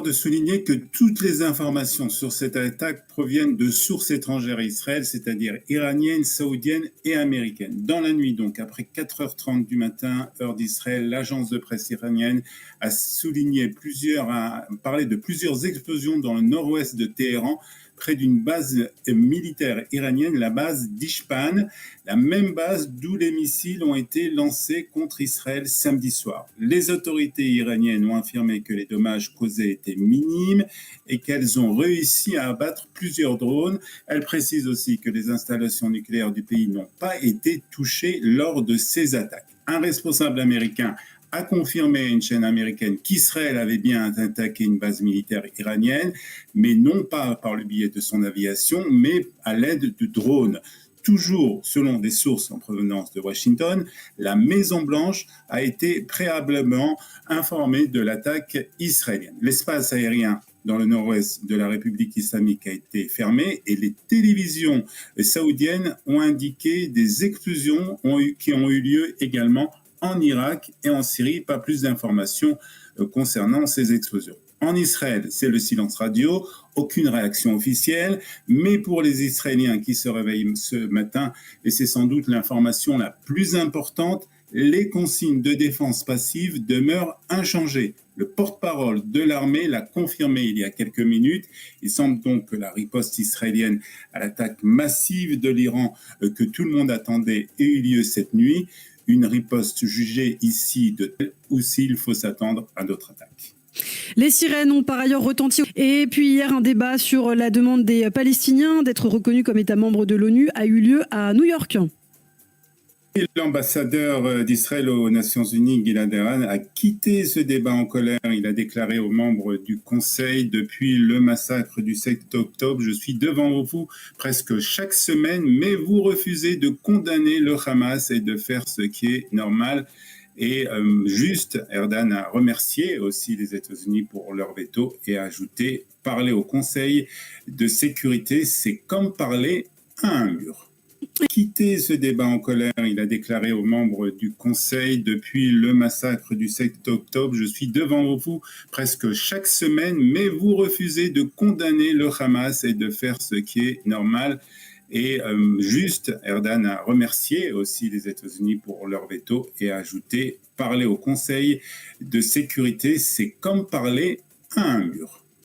de souligner que toutes les informations sur cette attaque proviennent de sources étrangères à Israël, c'est-à-dire iraniennes, saoudiennes et américaines. Dans la nuit, donc, après 4h30 du matin, heure d'Israël, l'agence de presse iranienne a parlé de plusieurs explosions dans le nord-ouest de Téhéran, près d'une base militaire iranienne, la base d'Ishpan, la même base d'où les missiles ont été lancés contre Israël samedi soir. Les autorités iraniennes ont affirmé que les dommages causés étaient minimes et qu'elles ont réussi à abattre plusieurs drones. Elles précisent aussi que les installations nucléaires du pays n'ont pas été touchées lors de ces attaques. Un responsable américain a confirmé à une chaîne américaine qu'Israël avait bien attaqué une base militaire iranienne, mais non pas par le biais de son aviation, mais à l'aide de drones. Toujours selon des sources en provenance de Washington, la Maison-Blanche a été préalablement informée de l'attaque israélienne. L'espace aérien dans le nord-ouest de la République islamique a été fermé et les télévisions saoudiennes ont indiqué des explosions qui ont eu lieu également en Irak et en Syrie. Pas plus d'informations concernant ces explosions. En Israël, c'est le silence radio, aucune réaction officielle, mais pour les Israéliens qui se réveillent ce matin, et c'est sans doute l'information la plus importante, les consignes de défense passive demeurent inchangées. Le porte-parole de l'armée l'a confirmé il y a quelques minutes. Il semble donc que la riposte israélienne à l'attaque massive de l'Iran que tout le monde attendait ait eu lieu cette nuit. Une riposte jugée ici de telle ou s'il faut s'attendre à d'autres attaques. Les sirènes ont par ailleurs retenti. Et puis hier, un débat sur la demande des Palestiniens d'être reconnus comme État membre de l'ONU a eu lieu à New York. L'ambassadeur d'Israël aux Nations Unies, Gilad Erdan, a quitté ce débat en colère. Il a déclaré aux membres du Conseil: depuis le massacre du 7 octobre, je suis devant vous presque chaque semaine, mais vous refusez de condamner le Hamas et de faire ce qui est normal et juste. Erdan a remercié aussi les États-Unis pour leur veto et a ajouté: parler au Conseil de sécurité, c'est comme parler à un mur. Quitter ce débat en colère, il a déclaré aux membres du Conseil: depuis le massacre du 7 octobre, je suis devant vous presque chaque semaine, mais vous refusez de condamner le Hamas et de faire ce qui est normal et juste. Erdan a remercié aussi les États-Unis pour leur veto et a ajouté: parler au Conseil de sécurité, c'est comme parler à un mur.